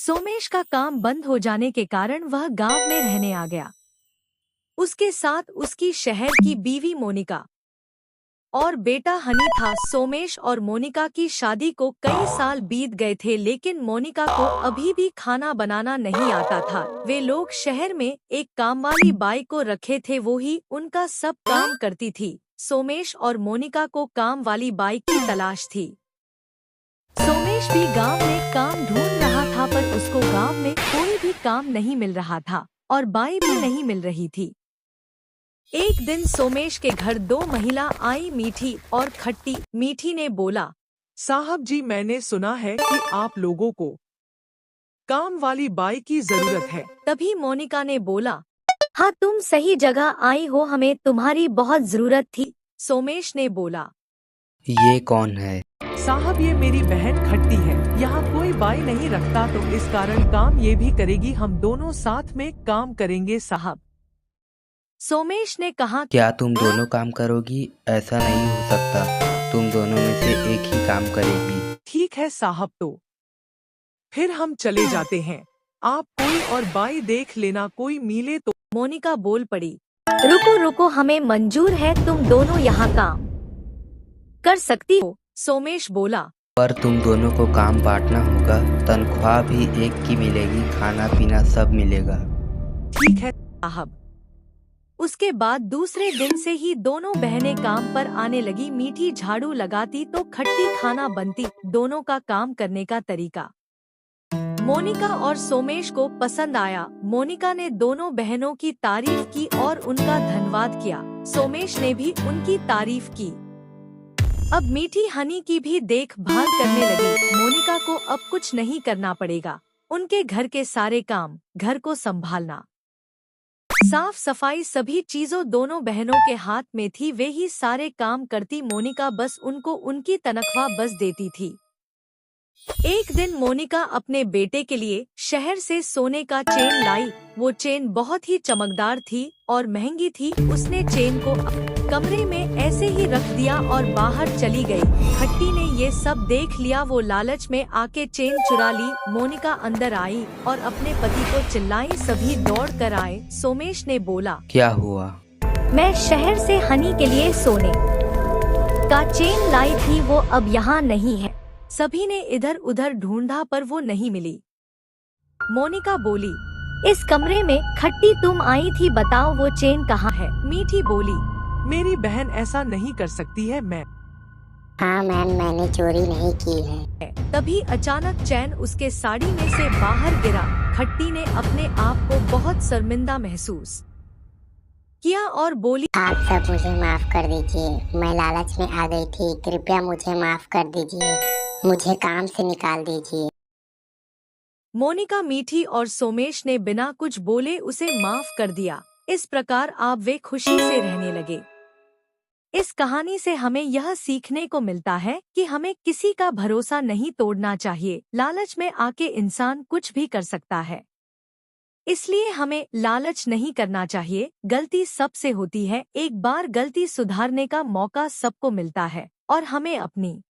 सोमेश का काम बंद हो जाने के कारण वह गांव में रहने आ गया। उसके साथ उसकी शहर की बीवी मोनिका और बेटा हनी था। सोमेश और मोनिका की शादी को कई साल बीत गए थे, लेकिन मोनिका को अभी भी खाना बनाना नहीं आता था। वे लोग शहर में एक कामवाली बाई को रखे थे, वो ही उनका सब काम करती थी। सोमेश और मोनिका को काम वाली बाई की तलाश थी। सोमेश भी गांव में काम ढूंढ रहा था, पर उसको गांव में कोई भी काम नहीं मिल रहा था और बाई भी नहीं मिल रही थी। एक दिन सोमेश के घर दो महिला आई, मीठी और खट्टी। मीठी ने बोला, साहब जी, मैंने सुना है कि आप लोगों को काम वाली बाई की जरूरत है। तभी मोनिका ने बोला, हाँ तुम सही जगह आई हो, हमें तुम्हारी बहुत जरूरत थी। सोमेश ने बोला, ये कौन है? साहब, ये मेरी बहन खट्टी है। यहाँ कोई बाई नहीं रखता, तो इस कारण काम ये भी करेगी। हम दोनों साथ में काम करेंगे साहब। सोमेश ने कहा, क्या तुम दोनों काम करोगी? ऐसा नहीं हो सकता, तुम दोनों में से एक ही काम करेगी। ठीक है साहब, तो फिर हम चले जाते हैं। आप कोई और बाई देख लेना, कोई मिले तो। मोनिका बोल पड़ी, रुको रुको, हमें मंजूर है, तुम दोनों यहाँ काम कर सकती हो। सोमेश बोला, पर तुम दोनों को काम बांटना होगा, तनख्वाह भी एक की मिलेगी, खाना पीना सब मिलेगा। ठीक है साहब। उसके बाद दूसरे दिन से ही दोनों बहनें काम पर आने लगी। मीठी झाड़ू लगाती तो खट्टी खाना बनती। दोनों का काम करने का तरीका मोनिका और सोमेश को पसंद आया। मोनिका ने दोनों बहनों की तारीफ की और उनका धन्यवाद किया। सोमेश ने भी उनकी तारीफ की। अब मीठी हनी की भी देखभाल करने लगी। मोनिका को अब कुछ नहीं करना पड़ेगा, उनके घर के सारे काम, घर को संभालना, साफ सफाई, सभी चीजों दोनों बहनों के हाथ में थी। वे ही सारे काम करती। मोनिका बस उनको उनकी तनख्वाह बस देती थी। एक दिन मोनिका अपने बेटे के लिए शहर से सोने का चेन लाई। वो चेन बहुत ही चमकदार थी और महंगी थी। उसने चेन को कमरे में ऐसे ही रख दिया और बाहर चली गई। खट्टी ने ये सब देख लिया। वो लालच में आके चेन चुरा ली। मोनिका अंदर आई और अपने पति को चिल्लाई। सभी दौड़ कर आए। सोमेश ने बोला, क्या हुआ? मैं शहर से हनी के लिए सोने का चेन लाई थी, वो अब यहाँ नहीं है। सभी ने इधर उधर ढूंढा पर वो नहीं मिली। मोनिका बोली, इस कमरे में खट्टी तुम आई थी, बताओ वो चेन कहाँ है? मीठी बोली, मेरी बहन ऐसा नहीं कर सकती है। हाँ मैम, मैंने चोरी नहीं की है। तभी अचानक चैन उसके साड़ी में से बाहर गिरा। खट्टी ने अपने आप को बहुत शर्मिंदा महसूस किया और बोली, आप सब मुझे माफ कर दीजिए, मैं लालच में आ गई थी, कृपया मुझे माफ कर दीजिए, मुझे काम से निकाल दीजिए। मोनिका, मीठी और सोमेश ने बिना कुछ बोले उसे माफ कर दिया। इस प्रकार आप वे खुशी से रहने लगे। इस कहानी से हमें यह सीखने को मिलता है कि हमें किसी का भरोसा नहीं तोड़ना चाहिए। लालच में आके इंसान कुछ भी कर सकता है, इसलिए हमें लालच नहीं करना चाहिए। गलती सबसे होती है, एक बार गलती सुधारने का मौका सबको मिलता है और हमें अपनी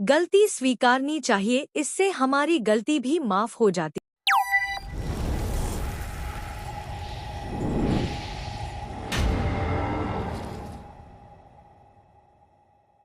गलती स्वीकारनी चाहिए। इससे हमारी गलती भी माफ हो जाती